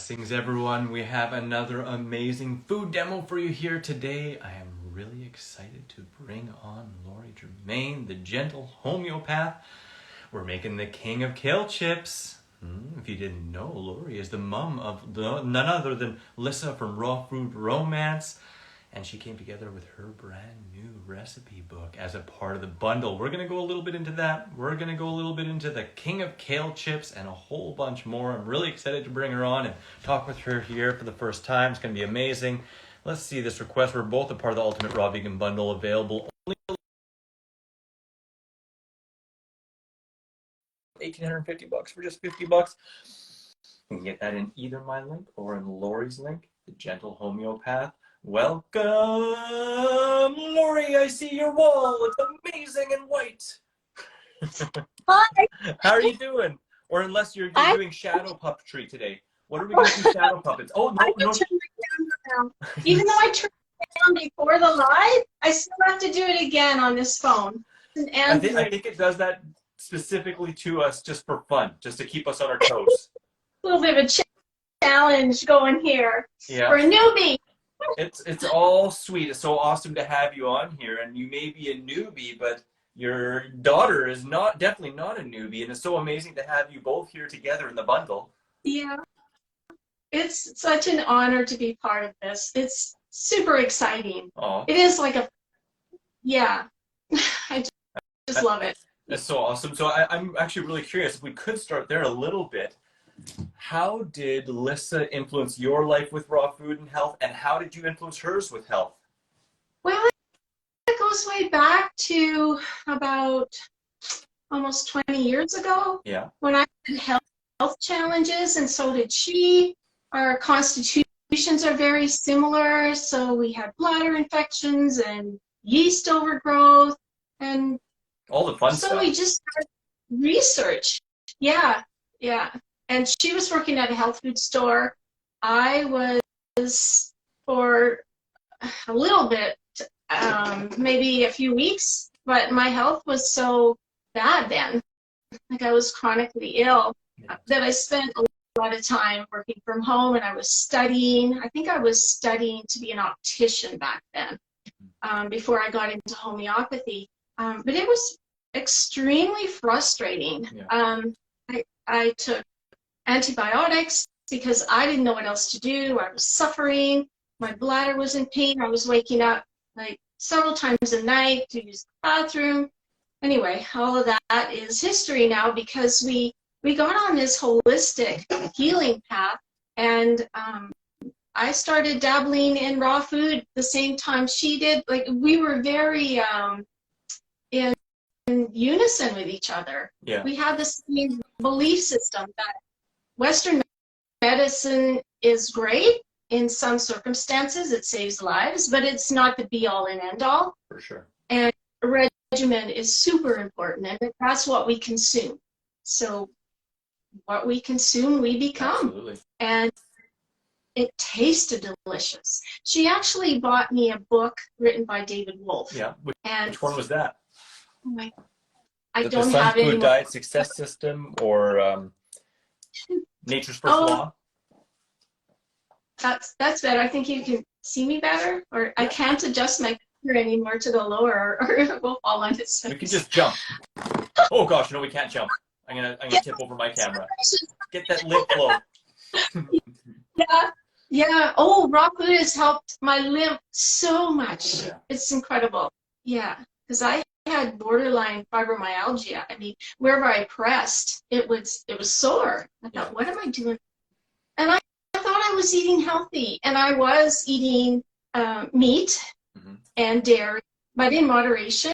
Blessings, everyone. We have another amazing food demo for you here today. I am really excited to bring on Lauri, the gentle homeopath. We're making the king of kale chips. If you didn't know, Lauri is the mom of none other than Lissa from Raw Food Romance. And she came together with her brand new recipe book as a part of the bundle. We're going to go a little bit into that. We're going to go a little bit into the king of kale chips and a whole bunch more. I'm really excited to bring her on and talk with her here for the first time. It's going to be amazing. Let's see this request. We're both a part of the Ultimate Raw Vegan Bundle, available only $1,850 for just $50. You can get that in either my link or in Lauri's link, the gentle homeopath. Welcome, Lauri. I see your wall. It's amazing and white. Hi. How are you doing? Or unless you're doing shadow puppetry today. What are we going to do? Shadow puppets. Oh, no, I no. turn my camera down. Even though I turned it down before the live, I still have to do it again on this phone. I think it does that specifically to us just for fun, just to keep us on our toes. A little bit of a challenge going here for a newbie. It's all sweet. It's so awesome to have you on here, and you may be a newbie, but your daughter is definitely not a newbie, and it's so amazing to have you both here together in the bundle. Yeah, it's such an honor to be part of this. It's super exciting. Aww. It is like I just love it. That's so awesome. So I'm actually really curious, if we could start there a little bit. How did Lissa influence your life with raw food and health, and how did you influence hers with health? Well, it goes way back to about almost 20 years ago. Yeah. When I had health challenges, and so did she. Our constitutions are very similar, so we had bladder infections and yeast overgrowth, and all the fun stuff. So we just started research. Yeah. And she was working at a health food store. I was for a little bit, maybe a few weeks, but my health was so bad then, like I was chronically ill, that I spent a lot of time working from home, and I was studying. I think I was studying to be an optician back then, before I got into homeopathy. But it was extremely frustrating. Yeah. I took antibiotics because I didn't know what else to do. I was suffering. My bladder was in pain. I was waking up like several times a night to use the bathroom. Anyway, all of that is history now, because we got on this holistic healing path, and I started dabbling in raw food the same time she did. Like, we were very in unison with each other. Yeah. We had the same belief system that Western medicine is great in some circumstances. It saves lives, but it's not the be-all and end-all. For sure. And a regimen is super important, and that's what we consume. So what we consume, we become. Absolutely. And it tasted delicious. She actually bought me a book written by David Wolfe. Yeah. Which one was that? I the don't Sun have Food any Diet Success System, or Nature's First Law? That's better. I think you can see me better, or I can't adjust my computer anymore to go lower, or we'll fall on its face. We can just jump. Oh gosh, no, we can't jump. I'm gonna tip over my camera. Get that lip flow. Yeah. Oh, raw food has helped my lymph so much. Yeah. It's incredible. Yeah, because I had borderline fibromyalgia. I mean, wherever I pressed, it was sore. I thought, what am I doing? And I thought I was eating healthy, and I was eating meat and dairy, but in moderation,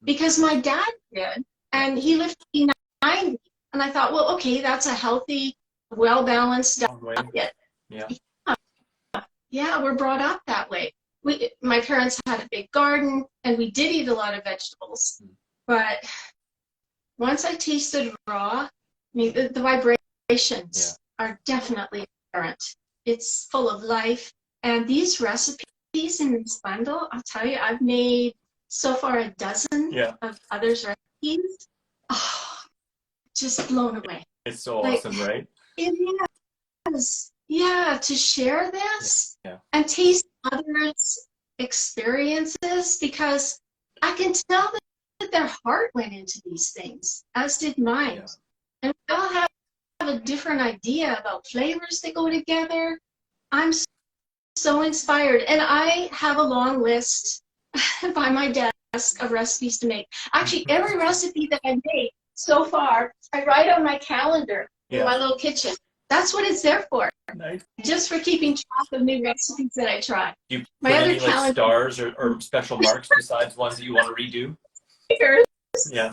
because my dad did, and he lived to be 90. And I thought, well, okay, that's a healthy, well-balanced diet. Yeah, we're brought up that way. My parents had a big garden, and we did eat a lot of vegetables. But once I tasted raw, I mean, the vibrations are definitely apparent. It's full of life. And these recipes in this bundle, I'll tell you, I've made so far a dozen of others' recipes. Oh, just blown away. It's so awesome, right? It is. yeah, to share this Yeah. and taste others' experiences, because I can tell that their heart went into these things, as did mine. Yeah. And we all have a different idea about flavors that go together. I'm so inspired. And I have a long list by my desk of recipes to make. Actually, every recipe that I make so far, I write on my calendar in my little kitchen. That's what it's there for. Nice. Just for keeping track of new recipes that I try. Do you My put other any like calendar stars or special marks besides ones that you want to redo? Yeah.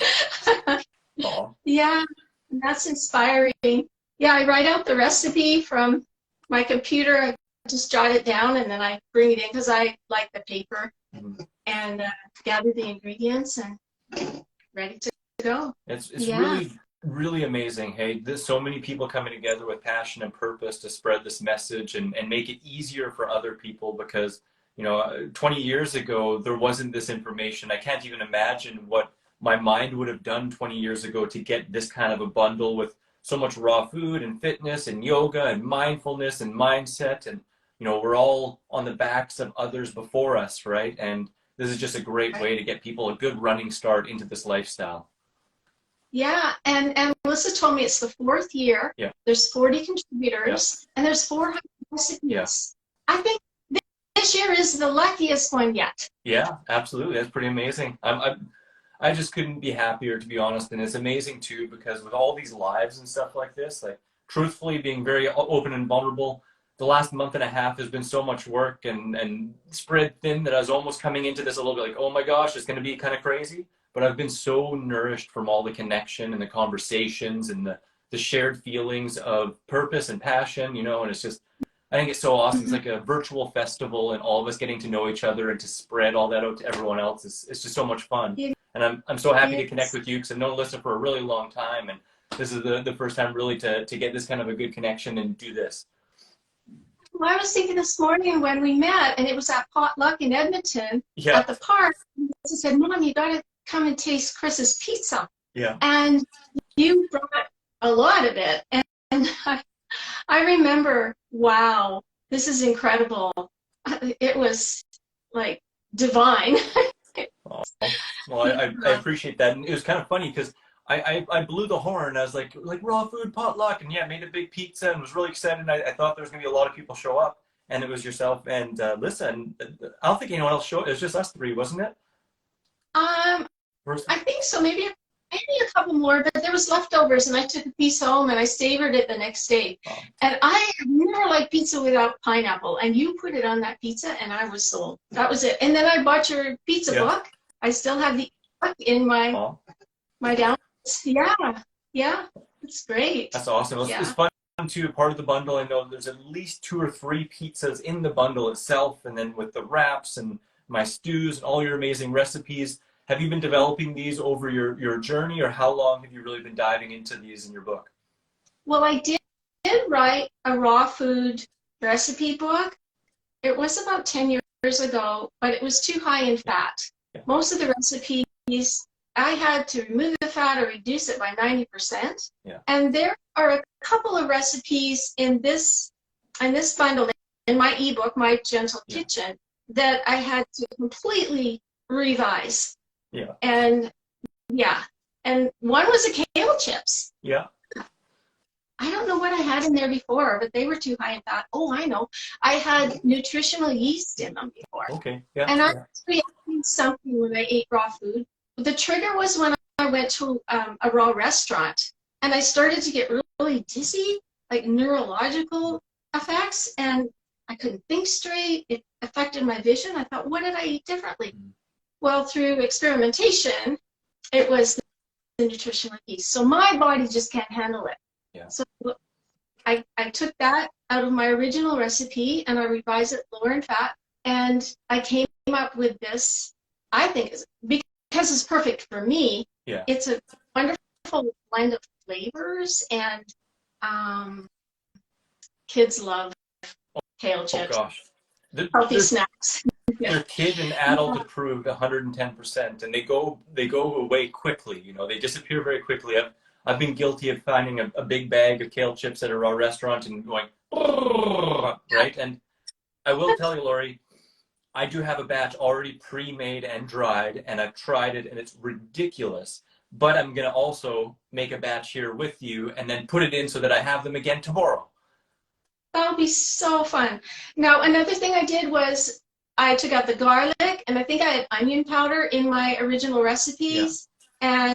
Oh. Yeah, that's inspiring. Yeah, I write out the recipe from my computer. I just jot it down and then I bring it in because I like the paper, and gather the ingredients and ready to go. It's really, really amazing. Hey, there's so many people coming together with passion and purpose to spread this message and make it easier for other people, because, you know, 20 years ago, there wasn't this information. I can't even imagine what my mind would have done 20 years ago to get this kind of a bundle with so much raw food and fitness and yoga and mindfulness and mindset. And, you know, we're all on the backs of others before us, right? And this is just a great way to get people a good running start into this lifestyle. Yeah, and Lissa told me it's the 4th year. Yeah. There's 40 contributors, and there's 400 recipes. Yeah. I think this year is the luckiest one yet. Yeah, absolutely. That's pretty amazing. I just couldn't be happier, to be honest. And it's amazing too, because with all these lives and stuff like this, like truthfully being very open and vulnerable, the last month and a half has been so much work and spread thin that I was almost coming into this a little bit like, oh my gosh, it's going to be kind of crazy. But I've been so nourished from all the connection and the conversations and the shared feelings of purpose and passion, you know, and it's just, I think it's so awesome. It's like a virtual festival and all of us getting to know each other and to spread all that out to everyone else. It's just so much fun. Yeah. And I'm so happy to connect with you, because I've known Lissa for a really long time. And this is the first time really to get this kind of a good connection and do this. Well, I was thinking this morning when we met, and it was at potluck in Edmonton at the park. Lissa said, Mom, you got to come and taste Chris's pizza. Yeah. And you brought a lot of it. And I remember, wow, this is incredible. It was like divine. Oh, well, I appreciate that. And it was kind of funny because I blew the horn. I was like raw food potluck, and yeah, made a big pizza and was really excited. And I thought there was going to be a lot of people show up, and it was yourself and Lissa. And I don't think anyone else showed. It was just us three, wasn't it? I think so. Maybe a couple more, but there was leftovers, and I took a piece home and I savored it the next day. Oh. And I never liked pizza without pineapple, and you put it on that pizza, and I was sold. That was it. And then I bought your pizza book. I still have the book in my down. Yeah, it's great. That's awesome. It's fun too. Part of the bundle, I know there's at least 2 or 3 pizzas in the bundle itself, and then with the wraps and my stews and all your amazing recipes. Have you been developing these over your journey, or how long have you really been diving into these in your book? Well, I did write a raw food recipe book. It was about 10 years ago, but it was too high in fat. Yeah. Most of the recipes, I had to remove the fat or reduce it by 90%. Yeah. And there are a couple of recipes in this bundle, in my ebook, My Gentle Kitchen, that I had to completely revise. Yeah. And one was a kale chips. Yeah. I don't know what I had in there before, but they were too high in fat. Oh, I know. I had nutritional yeast in them before. Okay. Yeah. And I was reacting something when I ate raw food. The trigger was when I went to a raw restaurant, and I started to get really dizzy, like neurological effects, and I couldn't think straight. It affected my vision. I thought, what did I eat differently? Well, through experimentation, it was the nutritional yeast. So my body just can't handle it. Yeah. So I took that out of my original recipe and I revised it lower in fat. And I came up with this, I think, because it's perfect for me. Yeah. It's a wonderful blend of flavors, and kids love kale chips. Oh, gosh. Healthy snacks. They're kid and adult approved 110%, and they go away quickly. You know, they disappear very quickly. I've been guilty of finding a big bag of kale chips at a raw restaurant and going, right? And I will tell you, Lauri, I do have a batch already pre-made and dried, and I've tried it, and it's ridiculous. But I'm going to also make a batch here with you and then put it in so that I have them again tomorrow. That would be so fun. Now, another thing I did was I took out the garlic, and I think I had onion powder in my original recipes. Yeah. And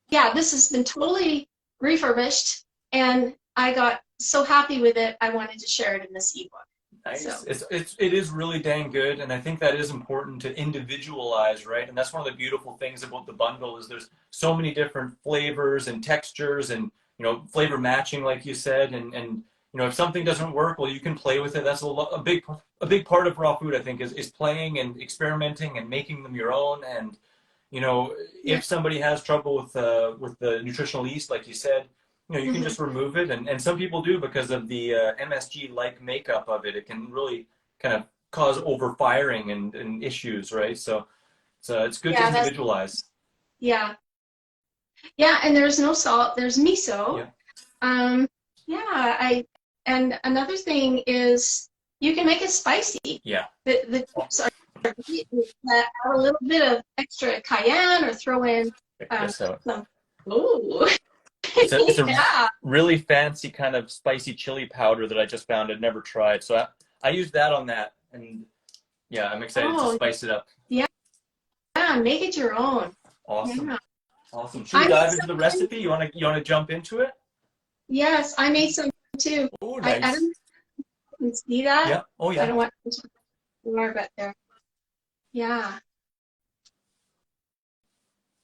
yeah, this has been totally refurbished, and I got so happy with it, I wanted to share it in this ebook. Nice. So. It is really dang good, and I think that is important to individualize, right? And that's one of the beautiful things about the bundle is there's so many different flavors and textures and, you know, flavor matching, like you said, and you know, if something doesn't work, well, you can play with it. That's a big part of raw food, I think, is playing and experimenting and making them your own. And, you know, if somebody has trouble with the nutritional yeast, like you said, you know, you can just remove it, and some people do because of the MSG-like makeup of it. It can really kind of cause overfiring and issues, right? So it's good to individualize. Yeah, and there's no salt. There's miso. And another thing is you can make it spicy. Yeah. The chips are add a little bit of extra cayenne or throw in some. Ooh. It's a really fancy kind of spicy chili powder that I just found. I'd never tried. So I used that on that. And yeah, I'm excited to spice it up. Yeah, make it your own. Awesome. Yeah. Awesome. Should we dive into the recipe? You want to jump into it? Yes, I made some too. Oh, nice. I don't you can see that. Yeah. Oh, yeah. I don't want more, but there. Yeah.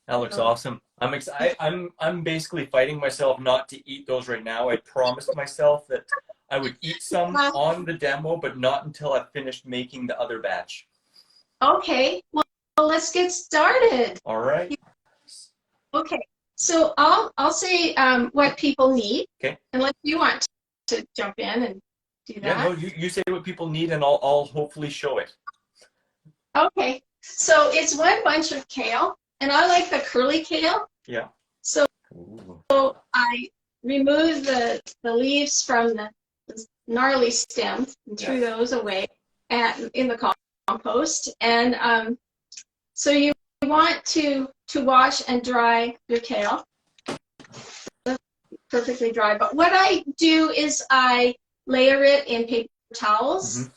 That looks awesome. I'm basically fighting myself not to eat those right now. I promised myself that I would eat some on the demo, but not until I finished making the other batch. Okay. Well, let's get started. All right. Okay. So I'll say what people need. Okay. Unless you want to jump in and do that. Yeah, no, you say what people need, and I'll hopefully show it. Okay. So it's one bunch of kale, and I like the curly kale. Yeah. So I removed the leaves from the gnarly stems and threw those away in the compost. And so you want to wash and dry your kale. Perfectly dry. But what I do is I layer it in paper towels,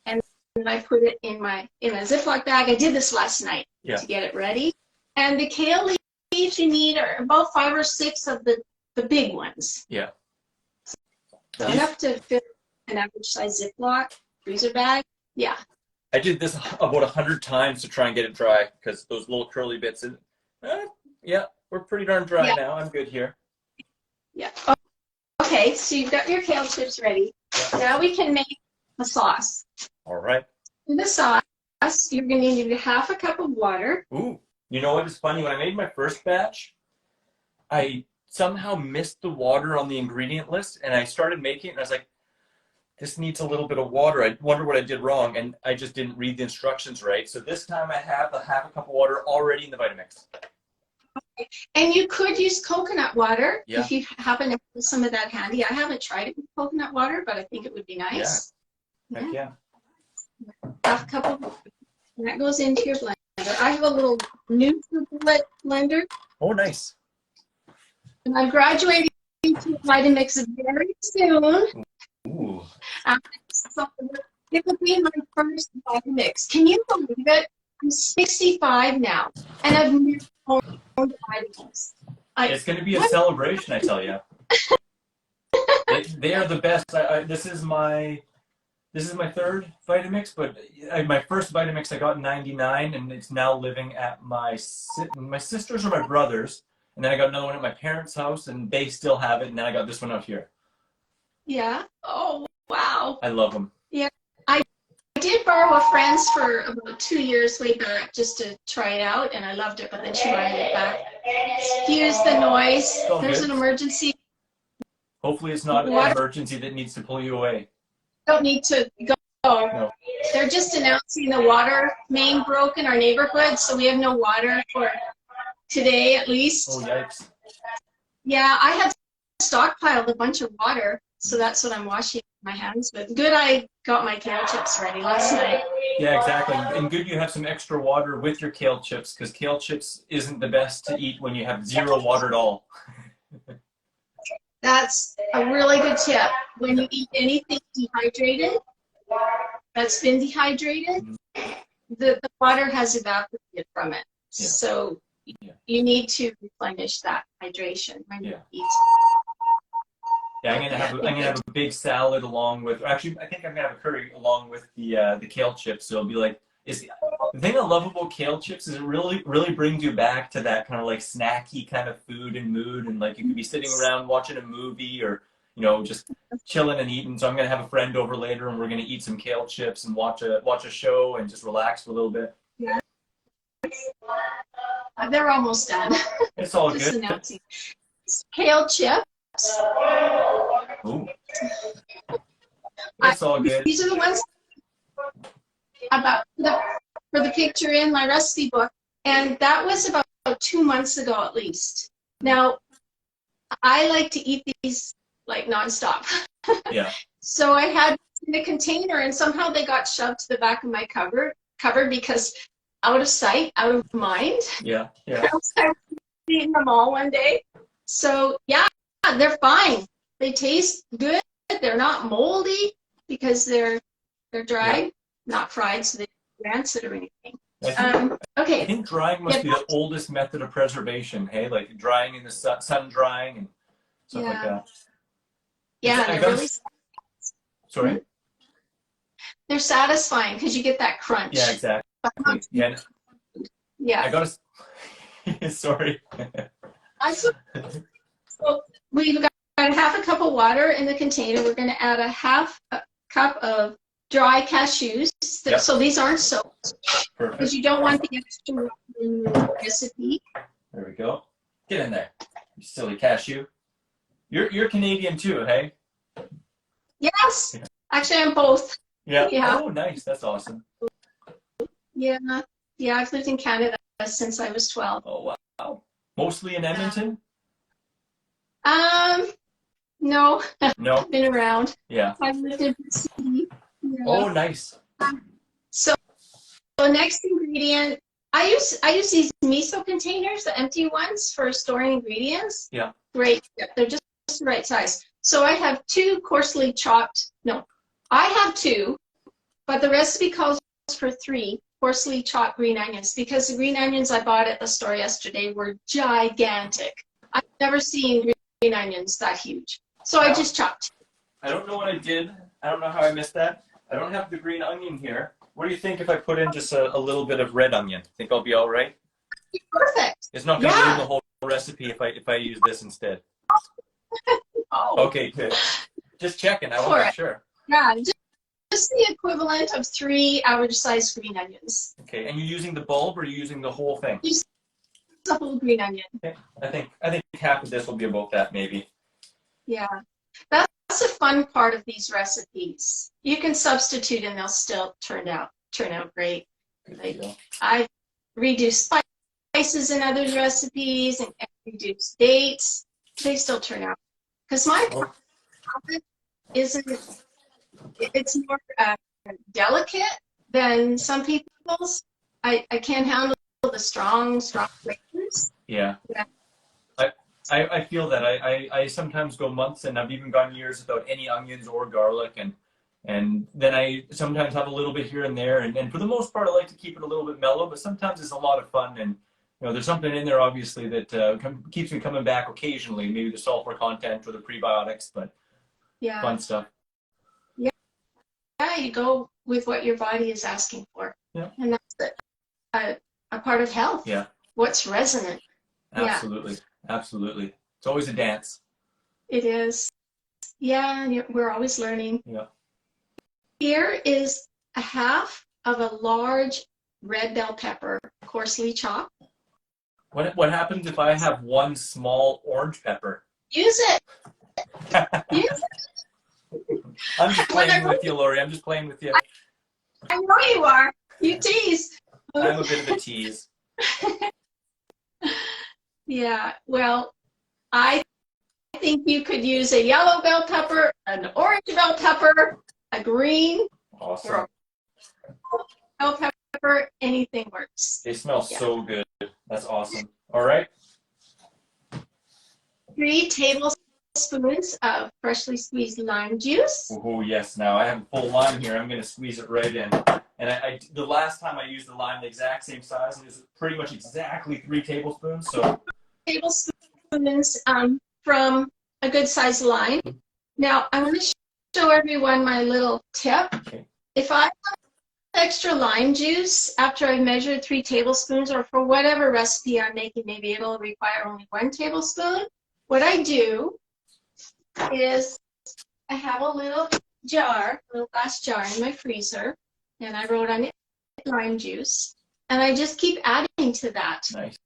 and I put it in a Ziploc bag. I did this last night to get it ready. And the kale leaves you need are about 5 or 6 of the big ones. Yeah. So enough to fill an average size Ziploc freezer bag. Yeah. I did this about 100 times to try and get it dry because those little curly bits. And yeah, we're pretty darn dry now. I'm good here. Yeah. Okay, so you've got your kale chips ready. Yeah. Now we can make a sauce. All right. In the sauce, you're going to need 1/2 cup of water. Ooh. You know what is funny? When I made my first batch, I somehow missed the water on the ingredient list, and I started making it, and I was like, this needs a little bit of water. I wonder what I did wrong, and I just didn't read the instructions right. So this time I have 1/2 cup of water already in the Vitamix. Okay. And you could use coconut water if you happen to have some of that handy. I haven't tried it with coconut water, but I think it would be nice. Yeah. Heck yeah. 1/2 cup of water. And that goes into your blender. I have a little NutriBullet blender. Oh, nice. And I'm graduating to Vitamix very soon. Ooh. So it will be my first Vitamix. Can you believe it? I'm 65 now, and I've never owned Vitamix. It's going to be a celebration, I tell you. They are the best. This is my 3rd Vitamix, but my first Vitamix I got in '99, and it's now living at my sister's or my brother's, and then I got another one at my parents' house, and they still have it, and then I got this one out here. Yeah. Oh, wow. I love them. Yeah. I did borrow a friend's for about 2 years way back just to try it out, and I loved it, but then she wanted it back. Excuse the noise. There's an emergency. Hopefully it's not an emergency that needs to pull you away. Don't need to go. No. They're just announcing the water main broke in our neighborhood, so we have no water for today at least. Oh, yikes. Yeah, I had stockpiled a bunch of water, so that's what I'm washing my hands with. Good, I got my kale chips ready last night. Yeah, exactly. And good you have some extra water with your kale chips, because kale chips isn't the best to eat when you have zero water at all. That's a really good tip. When you eat anything dehydrated, that's been dehydrated, the water has evaporated from it. Yeah. So you need to replenish that hydration when you eat. Yeah, I'm gonna have a big salad along with. Actually, I think I'm gonna have a curry along with the kale chips. So it'll be like, the thing I love about kale chips is it really brings you back to that kind of like snacky kind of food and mood, and like you could be sitting around watching a movie or just chilling and eating. So I'm gonna have a friend over later, and we're gonna eat some kale chips and watch a show and just relax for a little bit. Yeah. They're almost done. It's all Just good. announcing. Kale chips. Ooh. It's all good. These are the ones for the picture in my recipe book, and that was about 2 months ago at least. Now, I like to eat these like nonstop. Yeah. So I had in a container, and somehow they got shoved to the back of my cupboard because out of sight, out of mind. Yeah. Yeah. I was eating them all one day. So yeah, they're fine. They taste good. They're not moldy because they're dried, not fried, so they don't rancid or anything. Okay. I think drying must be the oldest method of preservation. Hey, like drying in the sun drying and stuff like that. Yeah, they're really. Sorry. They're satisfying because you get that crunch. Yeah, exactly. Yeah. Yeah. I gotta. Sorry. So we've got half a cup of water in the container. We're going to add a half a cup of dry cashews. So these aren't soaked. Perfect. Because you don't want the extra in the recipe. There we go. Get in there, you silly cashew. You're Canadian too, hey? Yes. Yeah. Actually, I'm both. Yeah. Yeah. Oh, nice. That's awesome. Yeah. Yeah, I've lived in Canada since I was 12. Oh, wow. Mostly in Edmonton? No. No. I've been around. Yeah. I've lived in BC. Yeah. Oh, nice. So next ingredient, I use these miso containers, the empty ones, for storing ingredients. Yeah. Great. They're just the right size. So I have 2 coarsely chopped. No, I have 2, but the recipe calls for 3 coarsely chopped green onions, because the green onions I bought at the store yesterday were gigantic. I've never seen green onions that huge. So I just chopped. I don't know what I did. I don't know how I missed that. I don't have the green onion here. What do you think if I put in just a little bit of red onion? Think I'll be all right? Perfect. It's not going to ruin the whole recipe if I use this instead. Oh. Okay, good. Just checking. I want to make sure. Yeah, just the equivalent of 3 average-sized green onions. Okay, and you're using the bulb or are you using the whole thing? Use the whole green onion. Okay. I think half of this will be about that, maybe. Yeah, that's the fun part of these recipes. You can substitute and they'll still turn out great. Like, I've reduced spices in other recipes and reduced dates. They still turn out. Because my profit isn't, it's more delicate than some people's. I can't handle the strong flavors. Yeah. I feel that I sometimes go months, and I've even gone years without any onions or garlic, and then I sometimes have a little bit here and there, and for the most part I like to keep it a little bit mellow, but sometimes it's a lot of fun, and there's something in there obviously that keeps me coming back occasionally, maybe the sulfur content or the prebiotics, but fun stuff. Yeah, you go with what your body is asking for. Yeah. And that's a part of health. Yeah. What's resonant. Absolutely. Yeah. Absolutely. It's always a dance. It is. Yeah, and we're always learning. Yeah. Here is a half of a large red bell pepper, coarsely chopped. What happens if I have 1 small orange pepper? Use it. Use it. I'm just playing with you, Lauri. I'm just playing with you. I know you are. You tease. I'm a bit of a tease. Yeah, well, I think you could use a yellow bell pepper, an orange bell pepper, a green, Awesome. or a bell pepper. Anything works. They smell so good. That's awesome. All right. 3 tablespoons of freshly squeezed lime juice. Oh yes. Now I have a full lime here. I'm going to squeeze it right in. And the last time I used the lime, the exact same size, it was pretty much exactly 3 tablespoons. So Tablespoons from a good sized lime. Now I want to show everyone my little tip. Okay. If I have extra lime juice after I've measured 3 tablespoons, or for whatever recipe I'm making, maybe it'll require only 1 tablespoon. What I do is I have a little jar, a little glass jar in my freezer, and I wrote on it lime juice, and I just keep adding to that. Nice.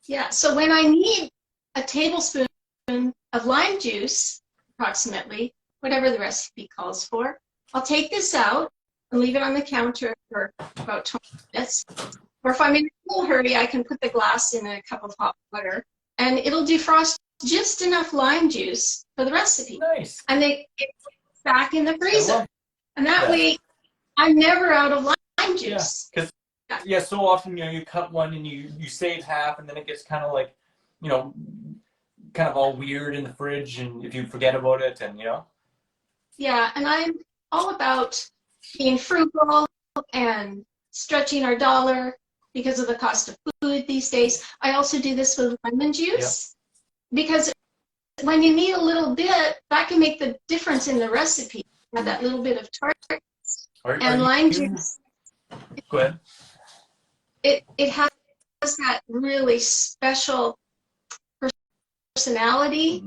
Yeah, so when I need a tablespoon of lime juice, approximately, whatever the recipe calls for, I'll take this out and leave it on the counter for about 20 minutes. Or if I'm in a little hurry, I can put the glass in a cup of hot water, and it'll defrost just enough lime juice for the recipe. Nice. And they get back in the freezer. And that that. way, I'm never out of lime juice. Yeah, because so often you cut one and you save half, and then it gets kind of like, kind of all weird in the fridge, and if you forget about it, and Yeah, and I'm all about being frugal and stretching our dollar because of the cost of food these days. I also do this with lemon juice, because when you need a little bit, that can make the difference in the recipe. Add that little bit of tartness. And lime juice. Go ahead. It has that really special personality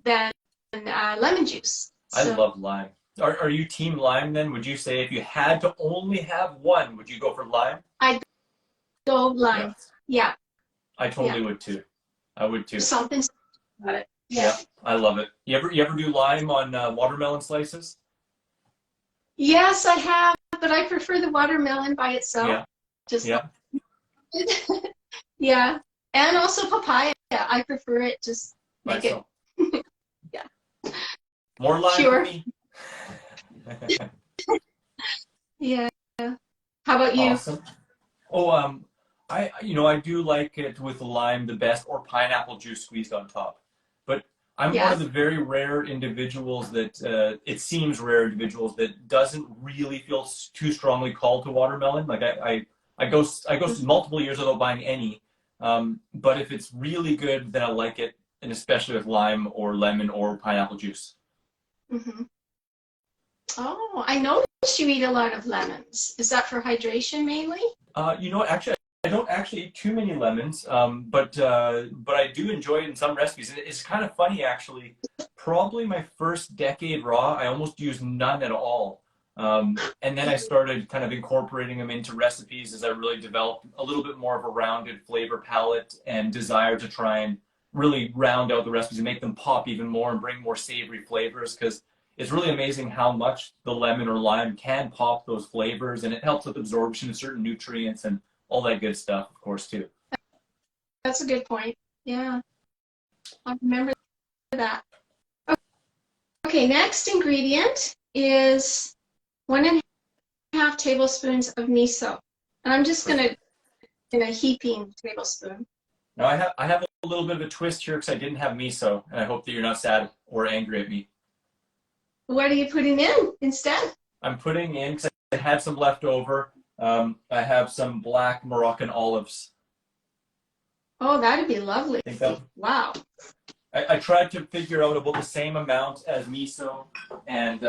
than lemon juice. I love lime. Are you team lime then? Would you say if you had to only have one, would you go for lime? I'd go lime. Yeah. I totally would too. I would too. Something about it. Yeah, I love it. You ever do lime on watermelon slices? Yes, I have, but I prefer the watermelon by itself. Yeah. Yeah, and also papaya. I prefer it. Just make it. Yeah. More lime for me. Yeah. How about you? Awesome. Oh, I do like it with lime the best, or pineapple juice squeezed on top. But I'm one of the very rare individuals that it seems rare individuals that doesn't really feel too strongly called to watermelon. Like I go multiple years without buying any. But if it's really good, then I like it, and especially with lime or lemon or pineapple juice. Mm-hmm. Oh, I noticed you eat a lot of lemons. Is that for hydration mainly? Actually, I don't actually eat too many lemons, but I do enjoy it in some recipes. And it's kind of funny, actually. Probably my first decade raw, I almost used none at all. And then I started kind of incorporating them into recipes as I really developed a little bit more of a rounded flavor palette and desire to try and really round out the recipes and make them pop even more and bring more savory flavors, because it's really amazing how much the lemon or lime can pop those flavors, and it helps with absorption of certain nutrients and all that good stuff, of course, too. That's a good point. Yeah, I'll remember that. Okay, next ingredient is 1.5 tablespoons of miso. And I'm just going to, in a heaping tablespoon. Now, I have a little bit of a twist here because I didn't have miso, and I hope that you're not sad or angry at me. What are you putting in instead? I'm putting in, because I had some left over, I have some black Moroccan olives. Oh, that'd be lovely. Wow. I tried to figure out about the same amount as miso, and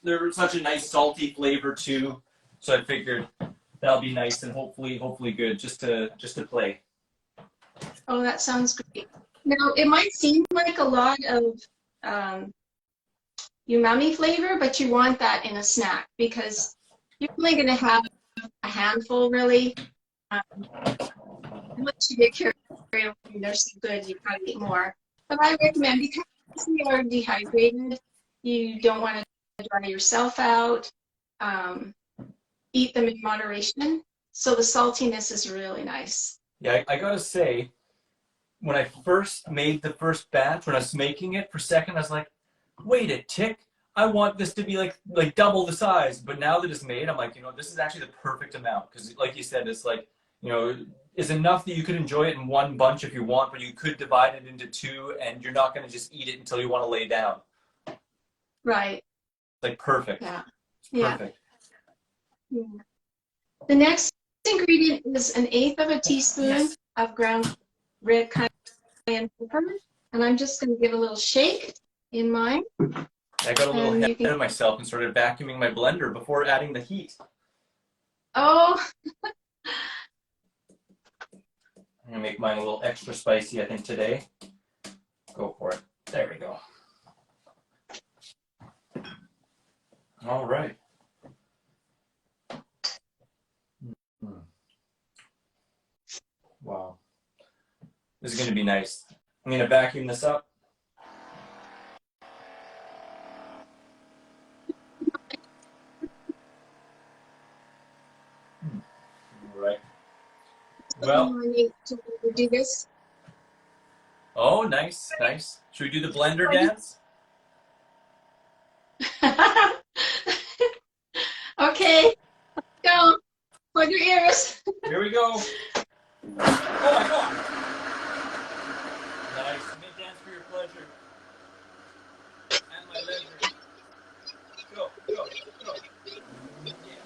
they're such a nice salty flavor too. So I figured that'll be nice and hopefully good just to play. Oh, that sounds great. Now it might seem like a lot of umami flavor, but you want that in a snack because you're only going to have a handful, really. Once you get carried away, they're so good, you probably eat more. But I recommend, because you are dehydrated, you don't want to dry yourself out. Eat them in moderation. So the saltiness is really nice. Yeah, I gotta say, when I first made the first batch, when I was making it for a second, I was like, wait a tick, I want this to be like double the size. But now that it's made, I'm like, this is actually the perfect amount because, like you said, it's like, it's enough that you could enjoy it in one bunch if you want, but you could divide it into two, and you're not going to just eat it until you want to lay down. Right. It's like perfect. Yeah. It's perfect. Yeah. The next ingredient is an eighth of a teaspoon of ground red cayenne pepper, and I'm just going to give a little shake in mine. I got a little ahead of myself and started vacuuming my blender before adding the heat. Oh. I'm going to make mine a little extra spicy, I think, today. Go for it. There we go. All right. Wow. This is going to be nice. I'm going to vacuum this up. All right. Well. To do this. Oh, nice, nice. Should we do the blender dance? Okay, go. Plug your ears. Here we go. Oh my God. Nice. You may dance for your pleasure and my leisure. Go, go, go. Yeah.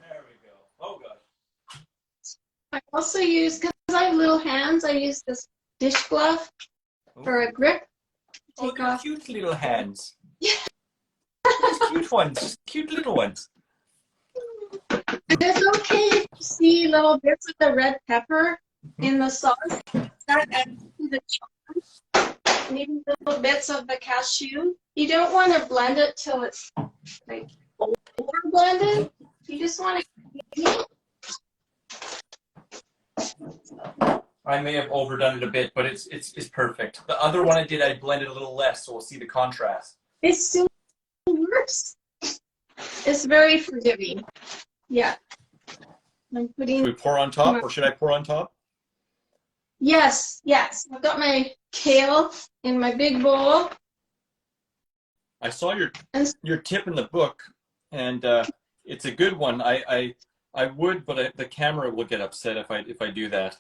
There we go. Oh gosh. I also use, because I have little hands, I use this dish glove for a grip. Oh, they're cute little hands. Yeah. Cute ones, just cute little ones. It's okay if you see little bits of the red pepper in the sauce. That adds to the charm. And even little bits of the cashew. You don't want to blend it till it's like over blended. You just want to. I may have overdone it a bit, but it's perfect. The other one I did, I blended a little less, so we'll see the contrast. It still works. It's very forgiving. Yeah. I'm putting. Should we pour on top, or should I pour on top? Yes, yes. I've got my kale in my big bowl. I saw your tip in the book, and it's a good one. I would, but the camera will get upset if I do that.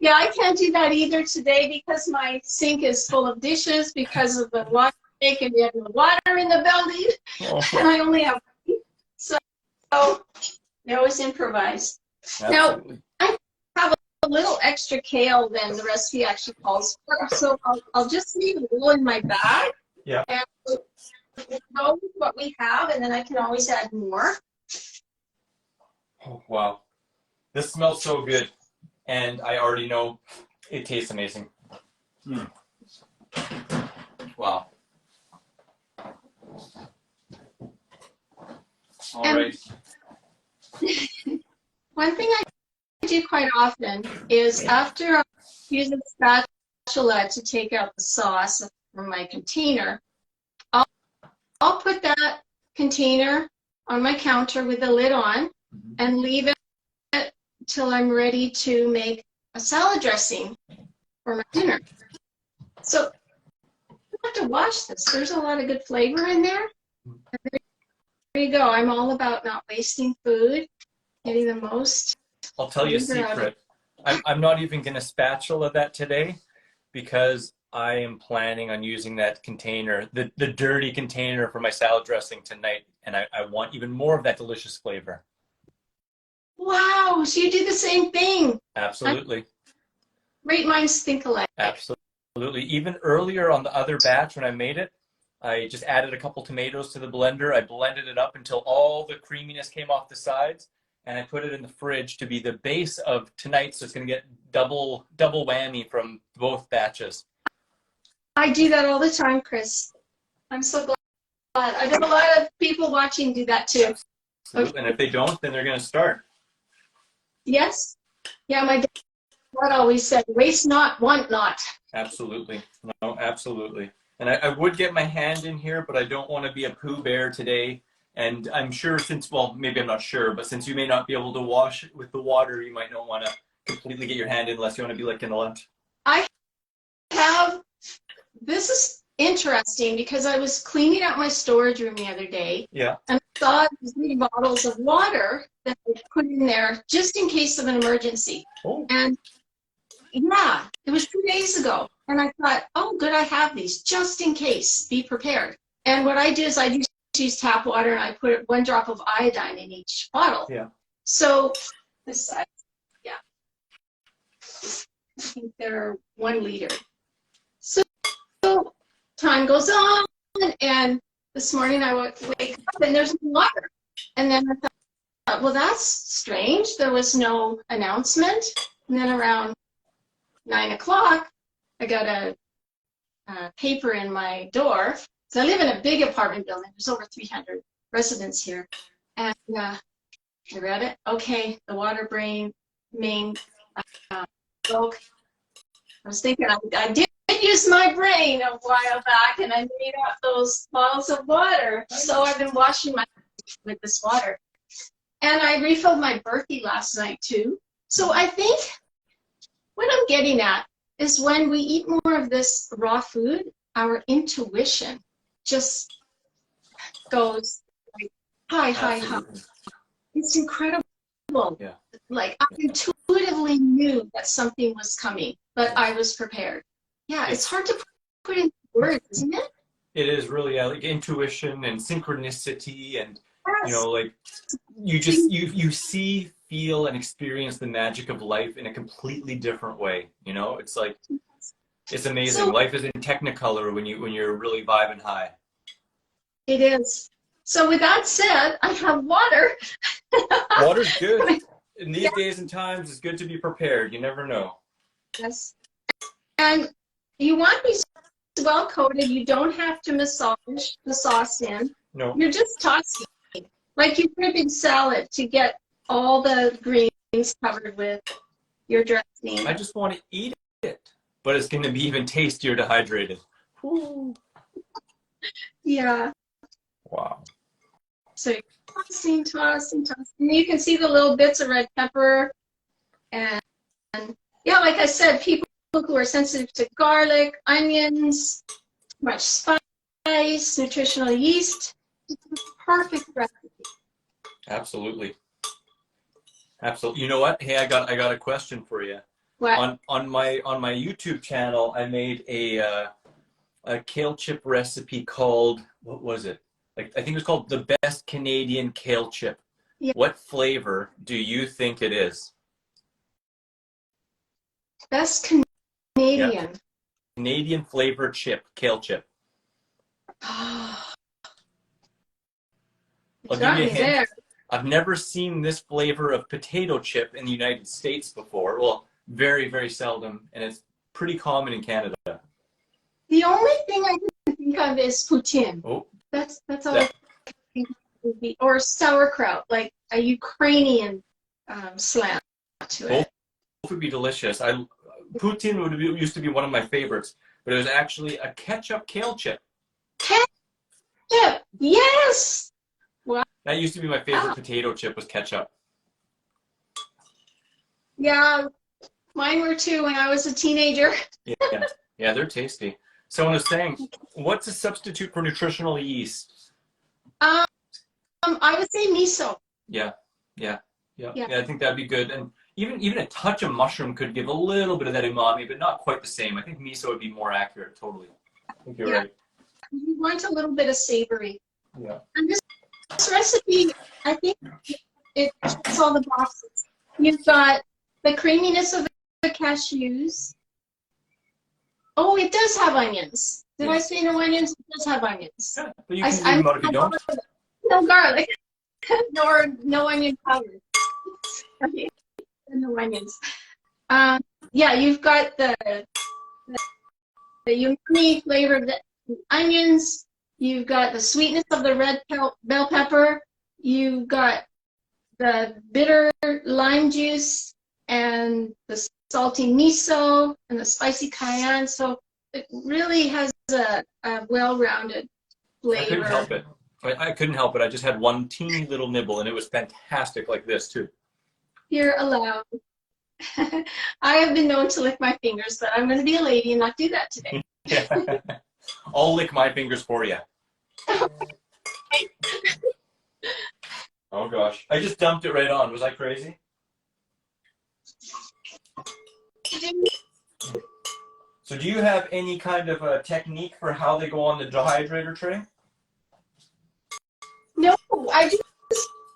Yeah, I can't do that either today because my sink is full of dishes because of the water break and we have no water in the building. Oh. And I only have so I always improvise. Absolutely. Now, I have a little extra kale than the recipe actually calls for, so I'll just leave a little in my bag. Yeah. And we'll go with what we have, and then I can always add more. Oh, wow. This smells so good. And I already know it tastes amazing. Mm. Wow. All right. One thing I do quite often is after I use a spatula to take out the sauce from my container, I'll put that container on my counter with the lid on and leave it till I'm ready to make a salad dressing for my dinner. So I don't have to wash this. There's a lot of good flavor in there. There you go. I'm all about not wasting food, getting the most. I'll tell you a secret. I'm not even going to spatula that today because I am planning on using that container, the dirty container for my salad dressing tonight. And I want even more of that delicious flavor. Wow, so you do the same thing. Absolutely. Great minds think alike. Absolutely. Even earlier on the other batch when I made it, I just added a couple tomatoes to the blender. I blended it up until all the creaminess came off the sides, and I put it in the fridge to be the base of tonight, so it's going to get double whammy from both batches. I do that all the time, Chris. I'm so glad. I know a lot of people watching do that too. Absolutely. And if they don't, then they're going to start. Yes. Yeah, my God always said, waste not, want not. Absolutely. No, absolutely. And I would get my hand in here, but I don't want to be a Pooh Bear today. And I'm sure since, well, maybe I'm not sure, but since you may not be able to wash it with the water, you might not want to completely get your hand in unless you want to be like in the lunch. I have, this is interesting because I was cleaning out my storage room the other day. Yeah. And I saw these 3 bottles of water that I put in there just in case of an emergency. Oh. And yeah, it was 2 days ago. And I thought, oh, good, I have these just in case. Be prepared. And what I do is I just use tap water and I put 1 drop of iodine in each bottle. Yeah. So this side, yeah. I think they're 1 liter. So time goes on, and this morning I wake up and there's no water. And then I thought, well, that's strange. There was no announcement. And then around 9 o'clock, I got a paper in my door. So I live in a big apartment building. There's over 300 residents here. And I read it. Okay, the water main broke. I was thinking I did use my brain a while back, and I made up those bottles of water. So I've been washing my with this water. And I refilled my Berkey last night too. So I think what I'm getting at is when we eat more of this raw food, our intuition just goes like high. It's incredible. Yeah. Like I intuitively knew that something was coming, but I was prepared. Yeah, it's hard to put in words, isn't it? It is really like intuition and synchronicity, and Yes. like you see, feel, and experience the magic of life in a completely different way. It's like it's amazing. So, life is in Technicolor when you're really vibing high. it is. So with that said, I have water. Water's good. In these days and times, it's good to be prepared. You never know. Yes. And you want these well coated. You don't have to massage the sauce in. No. You're just tossing. Like you put a big salad to get all the greens covered with your dressing. I just want to eat it, but it's going to be even tastier dehydrated. Woo. Yeah. Wow. So you're tossing. And you can see the little bits of red pepper. And yeah, like I said, people who are sensitive to garlic, onions, much spice, nutritional yeast, perfect recipe. Absolutely. You know what? Hey, I got a question for you. What? On my YouTube channel, I made a kale chip recipe called, what was it? I think it was called the best Canadian kale chip. Yeah. What flavor do you think it is? Best Canadian. Yeah. Canadian flavored chip, kale chip. Oh, I'll give you a hint. I've never seen this flavor of potato chip in the United States before. Well, very, very seldom, and it's pretty common in Canada. The only thing I can think of is poutine. Oh. That's all I can think of would be, or sauerkraut, like a Ukrainian slant to it. Both would be delicious. Poutine used to be one of my favorites, but it was actually a ketchup kale chip. Ketchup, yes. Wow. That used to be my favorite potato chip, was ketchup. Yeah, mine were too when I was a teenager. Yeah, they're tasty. So I was saying, what's a substitute for nutritional yeast? I would say miso. Yeah, I think that'd be good. And even a touch of mushroom could give a little bit of that umami, but not quite the same. I think miso would be more accurate, totally. I think you're right. You want a little bit of savory. Yeah. And this recipe, I think it checks all the boxes. You've got the creaminess of the cashews. Oh, it does have onions. Did I say no onions? It does have onions. Yeah, but you can leave them out if you don't. No garlic, no onion powder. No onions. Yeah, you've got the umami flavor of the onions. You've got the sweetness of the red bell pepper. You've got the bitter lime juice and the salty miso and the spicy cayenne. So it really has a well-rounded flavor. I couldn't help it. I couldn't help it. I just had one teeny little nibble, and it was fantastic like this, too. You're allowed. I have been known to lick my fingers, but I'm going to be a lady and not do that today. I'll lick my fingers for you. Oh, gosh. I just dumped it right on. Was I crazy? So do you have any kind of a technique for how they go on the dehydrator tray? No, I just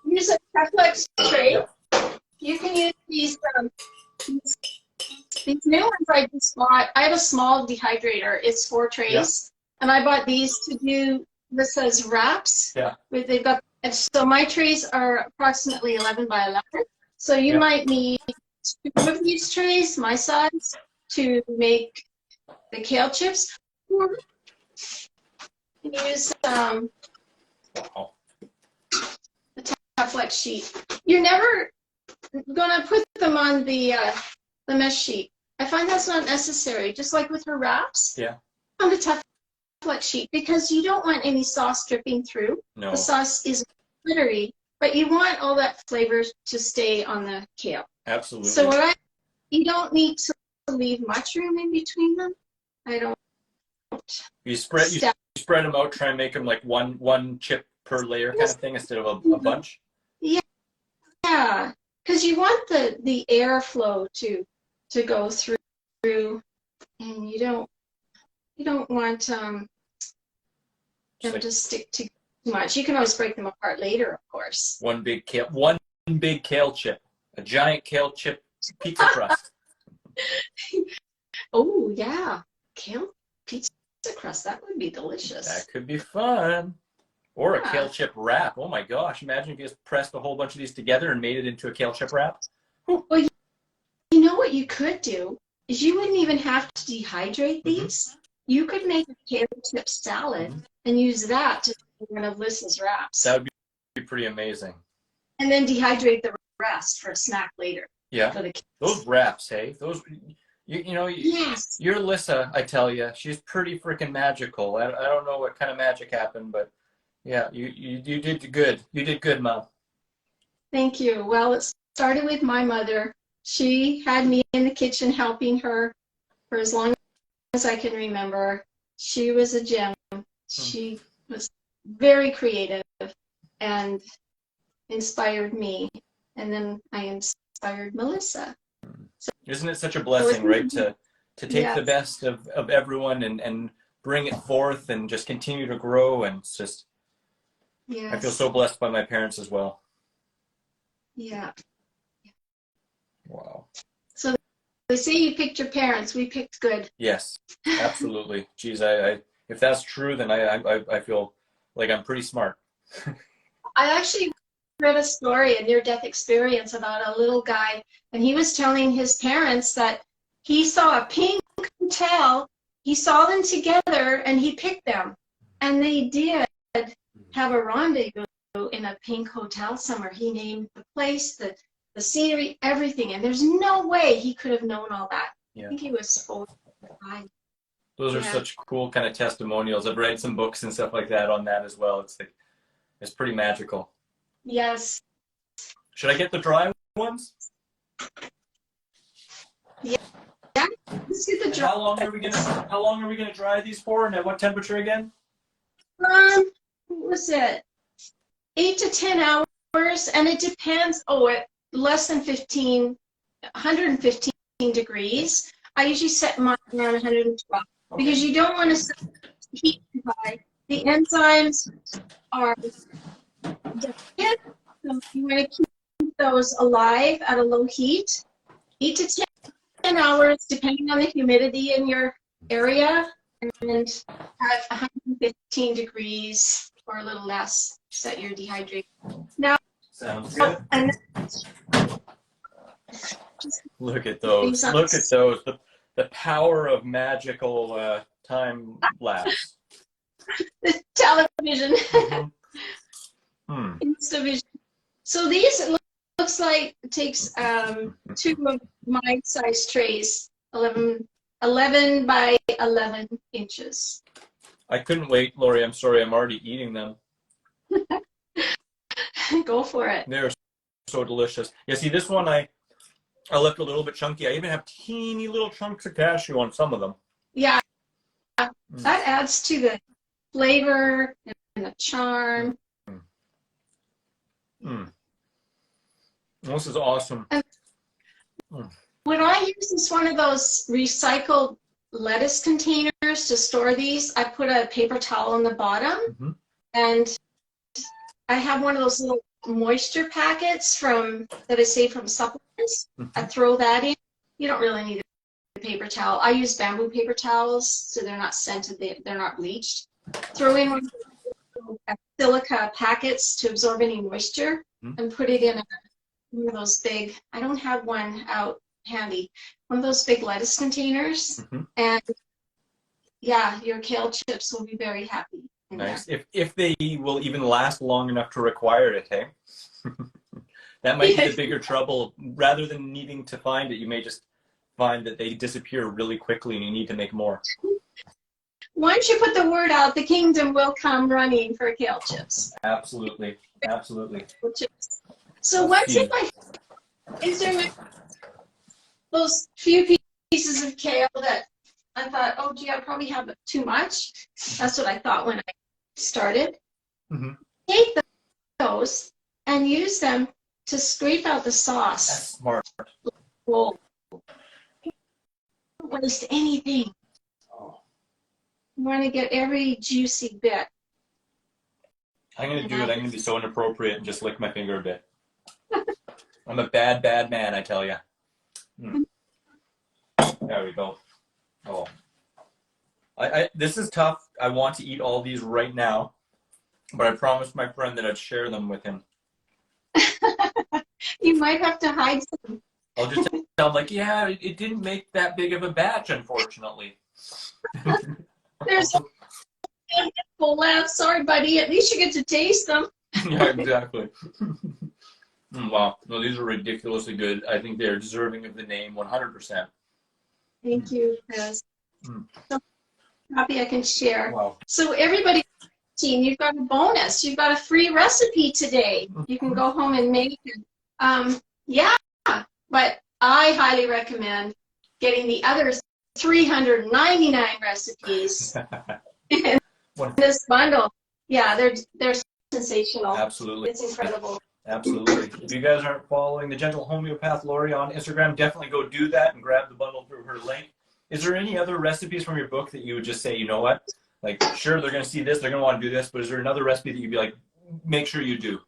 use a Teflex tray. You can use these new ones I just bought. I have a small dehydrator. It's 4 trays. And I bought these to do Lissa's wraps. They've got, so my trays are approximately 11 by 11. So you might need 2 of these trays, my size, to make the kale chips. Or use the Teflex sheet. You're never gonna put them on the mesh sheet. I find that's not necessary. Just like with her wraps. On the Teflex sheet, because you don't want any sauce dripping through. No. The sauce is glittery, but you want all that flavor to stay on the kale. Absolutely. So you don't need to leave much room in between them. I don't. You spread them out. Try and make them like one chip per layer kind of thing instead of a bunch. Yeah, because you want the airflow to go through, and you don't want them to stick too much. You can always break them apart later, of course. One big kale chip, a giant kale chip pizza crust. Oh yeah, kale pizza crust. That would be delicious. That could be fun. Or a kale chip wrap. Oh my gosh! Imagine if you just pressed a whole bunch of these together and made it into a kale chip wrap. Well, you know what you could do is you wouldn't even have to dehydrate these. You could make a kale chip salad and use that to make one of Lissa's wraps. That would be pretty amazing. And then dehydrate the rest for a snack later. Yeah. For the kids. Those wraps, hey? Those, yes. You're Lissa, I tell you. She's pretty freaking magical. I don't know what kind of magic happened, but yeah, you did good. You did good, Mom. Thank you. Well, it started with my mother. She had me in the kitchen helping her for as long as I can remember. She was a gem. She was very creative and inspired me. And then I inspired Melissa. So, isn't it such a blessing, right? To take the best of everyone and bring it forth and just continue to grow. And it's just, I feel so blessed by my parents as well. Yeah. Wow. So they say you picked your parents. We picked good. Yes, absolutely. Geez, if that's true, then I feel like I'm pretty smart. I actually read a story, a near-death experience about a little guy, and he was telling his parents that he saw a pink hotel. He saw them together, and he picked them. And they did have a rendezvous in a pink hotel somewhere. He named the place, the scenery, everything, and there's no way he could have known all that. I think he was 45. Those are such cool kind of testimonials. I've read some books and stuff like that on that as well. It's pretty magical. Yes. Should I get the dry ones? Yeah. Let's get the dry. How long are we gonna dry these for, and at what temperature again? What was it? 8 to 10 hours, and it depends. At less than 115 degrees. I usually set mine around 112 because you don't want to set the heat too high. The enzymes are delicate, so you want to keep those alive at a low heat. 8 to 10 hours, depending on the humidity in your area, and at 115 degrees or a little less, set your dehydrator. Now, sounds good. Look at those. Look at those. The power of magical time lapse. The television. Instavision. So these look looks like it takes 2 of my size trays, 11 by 11 inches. I couldn't wait, Lauri. I'm sorry. I'm already eating them. Go for it. They're so delicious. Yeah, see, this one I left a little bit chunky. I even have teeny little chunks of cashew on some of them. Yeah, that adds to the flavor and the charm. This is awesome. When I use one of those recycled lettuce containers to store these, I put a paper towel in the bottom, and I have one of those little moisture packets that I save from supplements. I throw that in. You don't really need a paper towel. I use bamboo paper towels, so they're not scented, they're not bleached. Throw in one of those silica packets to absorb any moisture, and put it in one of those big, I don't have one out handy, one of those big lettuce containers, and yeah, your kale chips will be very happy. Nice. If they will even last long enough to require it, hey? That might be the bigger trouble. Rather than needing to find it, you may just find that they disappear really quickly and you need to make more. Once you put the word out, the kingdom will come running for kale chips. Absolutely. Absolutely. So what's in my, is there those few pieces of kale that I thought, oh gee, I probably have too much. That's what I thought when I started. Take those and use them to scrape out the sauce. That's smart. Whoa. Don't waste anything. You want to get every juicy bit. I'm going to do it. I'm going to be so inappropriate and just lick my finger a bit. I'm a bad, bad man, I tell you. There we go. Oh, this is tough. I want to eat all these right now, but I promised my friend that I'd share them with him. You might have to hide some. I'll just tell him, like, yeah, it didn't make that big of a batch, unfortunately. There's a handful left. Sorry, buddy. At least you get to taste them. Yeah, exactly. Wow. No, these are ridiculously good. I think they're deserving of the name 100%. Thank you, Chris. So happy I can share. Wow. So everybody, you've got a bonus. You've got a free recipe today. You can go home and make it. Yeah, but I highly recommend getting the other 399 recipes in this bundle. Yeah, they're sensational. Absolutely. It's incredible. Absolutely. If you guys aren't following the Gentle Homeopath Lauri on Instagram, definitely go do that and grab the bundle through her link. Is there any other recipes from your book that you would just say, you know what? Like, sure, they're going to see this, they're going to want to do this, but is there another recipe that you'd be like, make sure you do?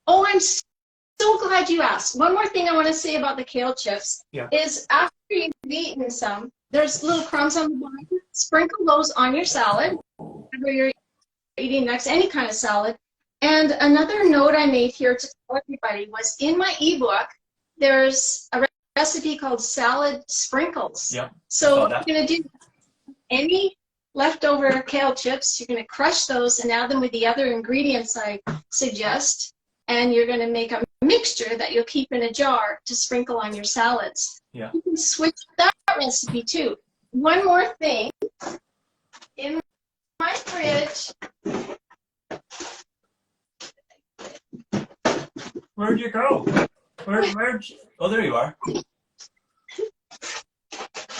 Oh, I'm so glad you asked. One more thing I want to say about the kale chips is after you've eaten some, there's little crumbs on the bottom. Sprinkle those on your salad, whether you're eating next, any kind of salad. And another note I made here to tell everybody was in my ebook, there's a recipe called salad sprinkles. Yeah. So what you're going to do, any leftover kale chips, you're going to crush those and add them with the other ingredients I suggest. And you're going to make a mixture that you'll keep in a jar to sprinkle on your salads. Yeah. You can switch that recipe too. One more thing. In my fridge. Where'd you go? Where'd you? Oh, there you are.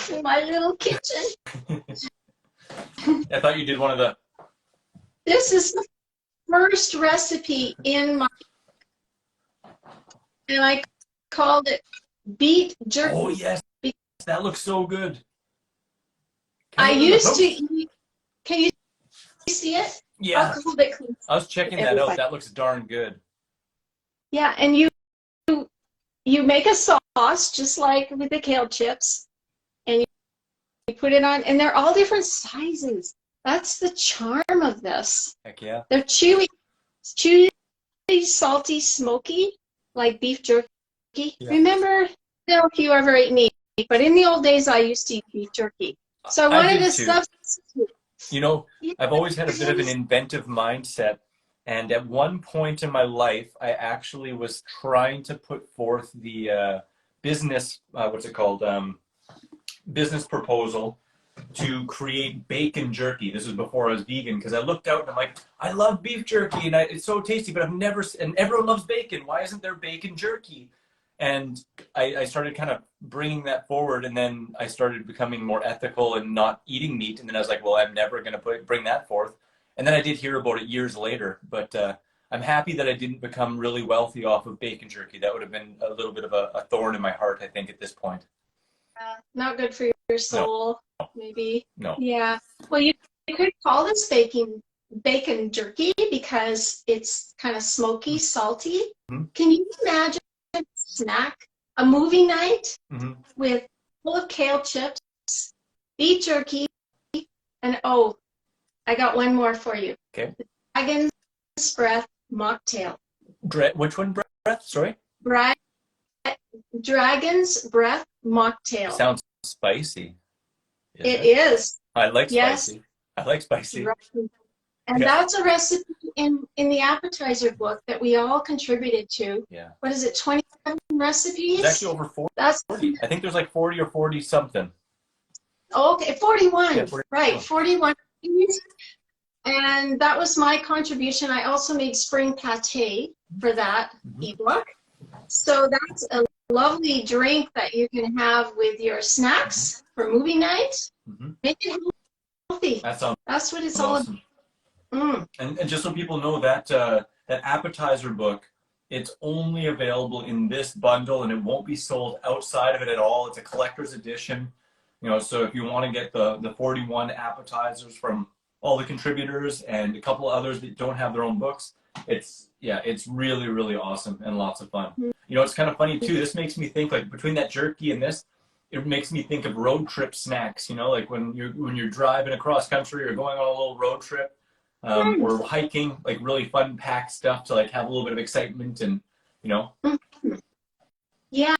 In my little kitchen. I thought you did one of the... This is the first recipe in my... And I called it Beet Jerkee. Oh, yes. That looks so good. I used to eat... Can you see it? Yeah. I'll hold it close. I was checking that out. That looks darn good. Yeah, and you make a sauce just like with the kale chips, and you put it on, and they're all different sizes. That's the charm of this. Heck yeah. They're chewy, salty, smoky, like beef jerky. Yeah. Remember, I don't know if you ever ate meat, but in the old days I used to eat beef jerky. So I wanted to substitute. You know, I've always had a bit of an inventive mindset. And at one point in my life, I actually was trying to put forth the business, what's it called? Business proposal to create bacon jerky. This was before I was vegan, because I looked out and I'm like, I love beef jerky and it's so tasty, but I've never, and everyone loves bacon. Why isn't there bacon jerky? And I started kind of bringing that forward, and then I started becoming more ethical and not eating meat. And then I was like, well, I'm never going to bring that forth. And then I did hear about it years later, but I'm happy that I didn't become really wealthy off of bacon jerky. That would have been a little bit of a thorn in my heart, I think, at this point. Not good for your soul, no. maybe. No. Yeah. Well, you could call this bacon jerky because it's kind of smoky, salty. Mm-hmm. Can you imagine a snack, a movie night mm-hmm. with full of kale chips, beet jerky, and oh, I got one more for you. Okay. Dragon's breath mocktail. Which one? Breath? Sorry. Dragon's breath mocktail. Sounds spicy. It is. I like yes. spicy. I like spicy. And that's a recipe in the appetizer book that we all contributed to. Yeah. What is it, 27 recipes? It's actually over 40. That's 40. I think there's like 40 or 40 something. Okay, 41. Yeah, 41. Right, 41. And that was my contribution. I also made spring pate for that ebook. So that's a lovely drink that you can have with your snacks for movie night. Make it healthy. That's what it's all about. And just so people know, that that appetizer book, it's only available in this bundle, and it won't be sold outside of it at all. It's a collector's edition. You know, so if you want to get the 41 appetizers from all the contributors and a couple others that don't have their own books, it's really, really awesome and lots of fun. You know, it's kind of funny too. This makes me think, like, between that jerky and this, it makes me think of road trip snacks. You know, like when you're driving across country or going on a little road trip, or hiking, like really fun packed stuff to like have a little bit of excitement and, you know. Yeah,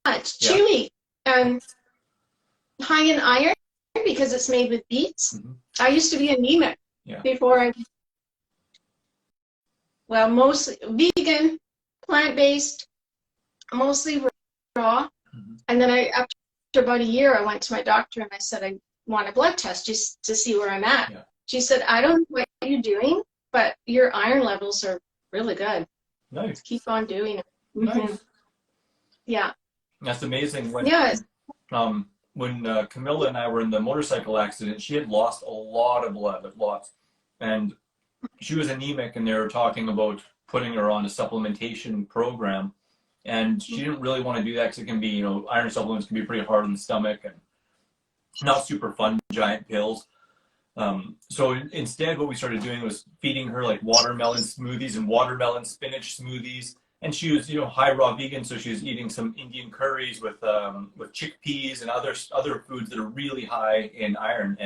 it's chewy and high in iron because it's made with beets. I used to be anemic before mostly vegan, plant-based, mostly raw. And then after about a year, I went to my doctor and I said, I want a blood test just to see where I'm at. She said, I don't know what you're doing, but your iron levels are really good. Nice. Keep on doing it. Nice. Yeah. That's amazing. When, when Camilla and I were in the motorcycle accident, she had lost a lot of blood, lots. And she was anemic, and they were talking about putting her on a supplementation program. And she didn't really want to do that because it can be, you know, iron supplements can be pretty hard on the stomach and not super fun, giant pills. So instead, what we started doing was feeding her like watermelon smoothies and watermelon spinach smoothies. And she was, you know, high raw vegan, so she was eating some Indian curries with chickpeas and other foods that are really high in iron.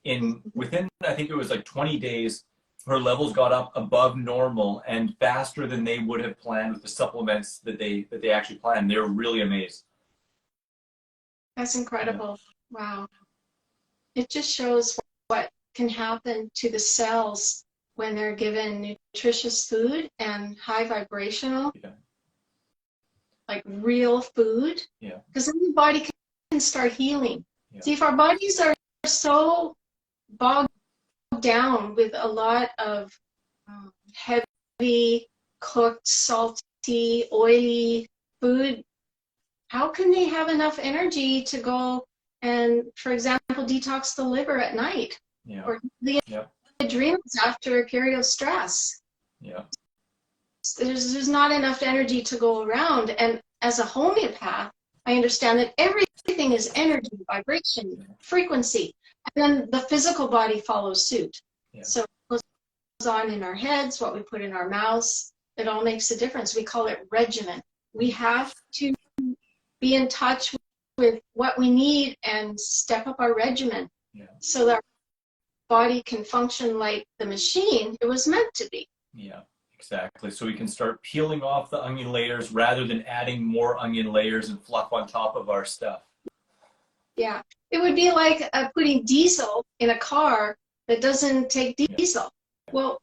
And within, I think it was like 20 days, her levels got up above normal and faster than they would have planned with the supplements that they actually planned. They were really amazed. That's incredible. Yeah. Wow. It just shows what can happen to the cells when they're given nutritious food and high vibrational, like real food. Yeah. Because then the body can start healing. Yeah. See, if our bodies are so bogged down with a lot of heavy, cooked, salty, oily food, how can they have enough energy to go and, for example, detox the liver at night? Yeah. Or the adrenals after a period of stress? Yeah. There's not enough energy to go around. And as a homeopath, I understand that everything is energy, vibration, frequency. And then the physical body follows suit. Yeah. So what goes on in our heads, what we put in our mouths, it all makes a difference. We call it regimen. We have to be in touch with what we need and step up our regimen so that our body can function like the machine it was meant to be. Yeah, exactly. So we can start peeling off the onion layers rather than adding more onion layers and fluff on top of our stuff. Yeah. It would be like putting diesel in a car that doesn't take diesel. Well,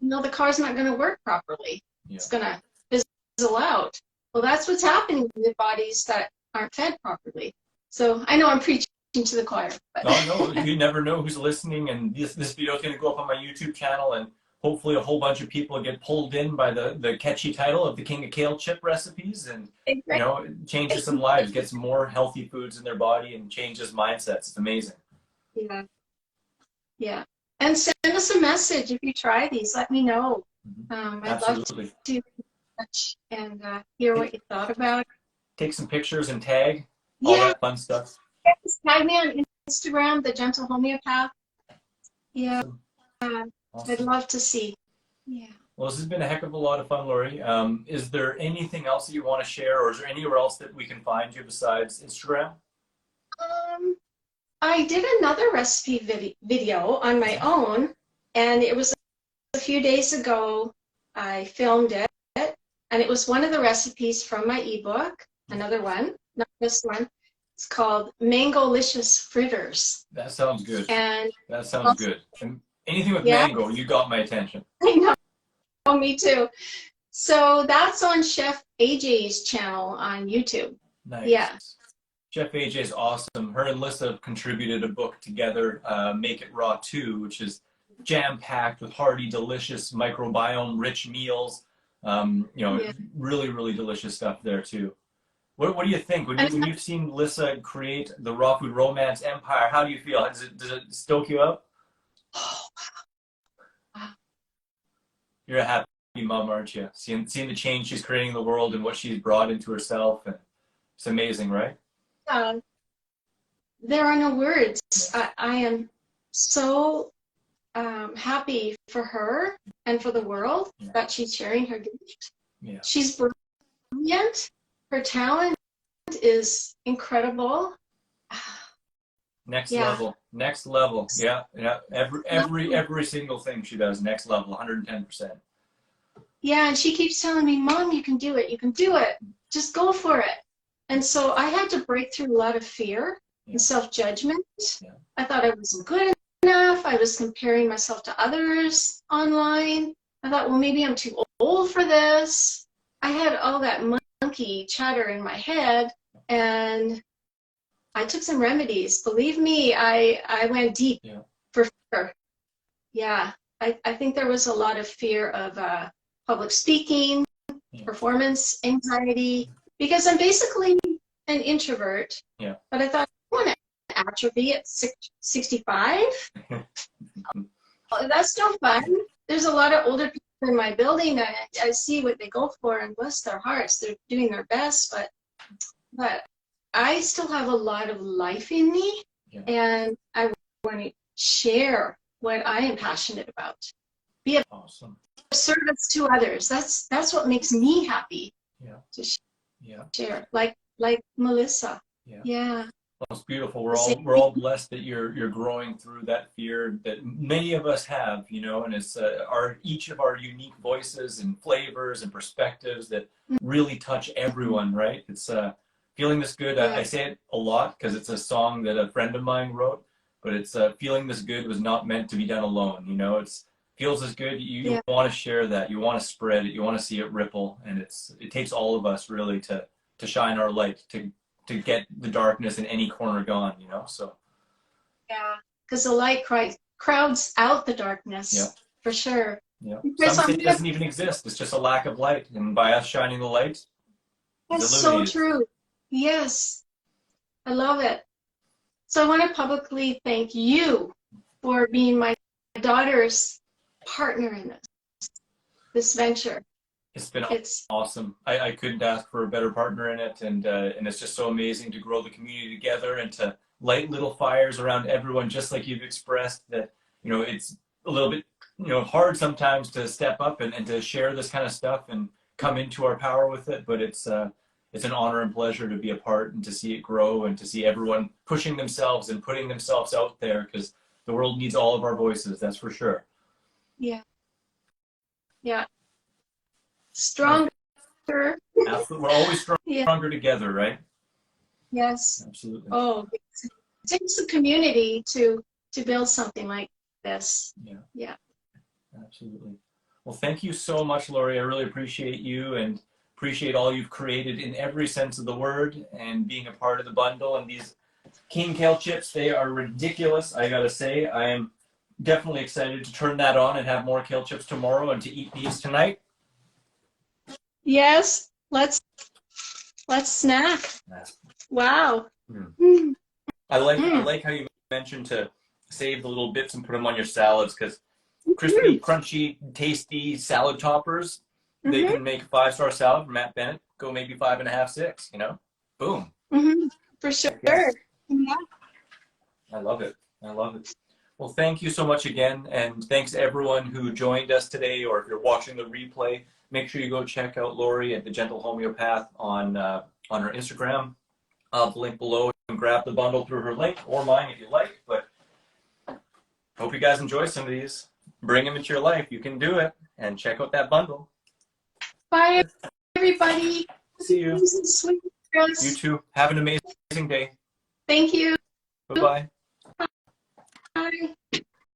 the car's not going to work properly. Yeah. It's going to fizzle out. Well, that's what's happening in the bodies that aren't fed properly. So I know I'm preaching to the choir. But. No, you never know who's listening, and this video is going to go up on my YouTube channel, and hopefully a whole bunch of people get pulled in by the catchy title of the King of Kale Chip recipes, and you know, it changes some lives, gets more healthy foods in their body, and changes mindsets. It's amazing. Yeah. Yeah. And send us a message if you try these. Let me know. I'd love to touch and hear what you thought about it. Take some pictures and tag all that fun stuff. Tag me on Instagram, The Gentle Homeopath. Yeah. Awesome. I'd love to see. Yeah. Well, this has been a heck of a lot of fun, Lauri. Is there anything else that you want to share, or is there anywhere else that we can find you besides Instagram? I did another recipe video on my own, and it was a few days ago. I filmed it, and it was one of the recipes from my ebook. Another one, not this one. It's called Mangolicious Fritters. That sounds good. And that sounds good. And anything with mango, you got my attention. I know. Oh, me too. So that's on Chef AJ's channel on YouTube. Nice. Yeah. Chef AJ is awesome. Her and Lissa have contributed a book together, Make It Raw 2, which is jam-packed with hearty, delicious, microbiome-rich meals. Really, really delicious stuff there too. What do you think? When you've seen Lissa create the raw food romance empire, how do you feel? Does it stoke you up? Oh, wow. You're a happy mom, aren't you? Seeing the change she's creating in the world and what she's brought into herself. And it's amazing, right? There are no words. I am so happy for her and for the world that she's sharing her gift. Yeah. She's brilliant. Her talent is incredible. Next level. Yeah. Every single thing she does, next level, 110%. Yeah, and she keeps telling me, Mom, you can do it. You can do it. Just go for it. And so I had to break through a lot of fear and self-judgment. Yeah. I thought I wasn't good enough. I was comparing myself to others online. I thought, well, maybe I'm too old for this. I had all that monkey chatter in my head, and I took some remedies. Believe me, I went deep for sure. Yeah, I think there was a lot of fear of public speaking, performance anxiety, because I'm basically an introvert. Yeah. But I thought, I want to atrophy at 65. That's no fun. There's a lot of older people in my building. I see what they go for, and bless their hearts, they're doing their best. But I still have a lot of life in me, and I want to share what I am passionate about. Be of service to others. That's what makes me happy. Yeah. To share, like Melissa. Yeah. Well, it's beautiful. We're all blessed that you're growing through that fear that many of us have, you know, and it's each of our unique voices and flavors and perspectives that really touch everyone, right? It's feeling this good. I say it a lot because it's a song that a friend of mine wrote, but it's feeling this good was not meant to be done alone. You know, it's feels as good. You want to share that. You want to spread it. You want to see it ripple, and it takes all of us really to shine our light to get the darkness in any corner gone, you know, so. Yeah, because the light crowds out the darkness, for sure. Yeah. Some say it doesn't even exist. It's just a lack of light, and by us shining the light, that's so true. Yes, I love it. So I want to publicly thank you for being my daughter's partner in this venture. It's been awesome. I couldn't ask for a better partner in it, and it's just so amazing to grow the community together and to light little fires around everyone, just like you've expressed that, you know, it's a little bit, you know, hard sometimes to step up and to share this kind of stuff and come into our power with it, but it's an honor and pleasure to be a part and to see it grow and to see everyone pushing themselves and putting themselves out there, because the world needs all of our voices, that's for sure. Yeah. Yeah. Stronger. Absolutely. We're always stronger together, right? Yes. Absolutely. Oh, it takes a community to build something like this. Yeah. Yeah. Absolutely. Well, thank you so much, Lauri. I really appreciate you and appreciate all you've created in every sense of the word and being a part of the bundle. And these King Kale Chips, they are ridiculous, I gotta say. I am definitely excited to turn that on and have more Kale Chips tomorrow and to eat these tonight. Yes, let's snack. Wow. I like how you mentioned to save the little bits and put them on your salads, because crispy, crunchy, tasty salad toppers, they can make a 5-star salad from Matt Bennett go maybe 5.5, 6, you know? Boom. For sure. Yeah. I love it. I love it. Well, thank you so much again, and thanks to everyone who joined us today, or if you're watching the replay, make sure you go check out Lauri at The Gentle Homeopath on her Instagram. I'll link below and grab the bundle through her link, or mine if you like, but hope you guys enjoy some of these. Bring them into your life. You can do it, and check out that bundle. Bye, everybody. See you. Sweet You too. Have an amazing day. Thank you. Bye-bye. Bye.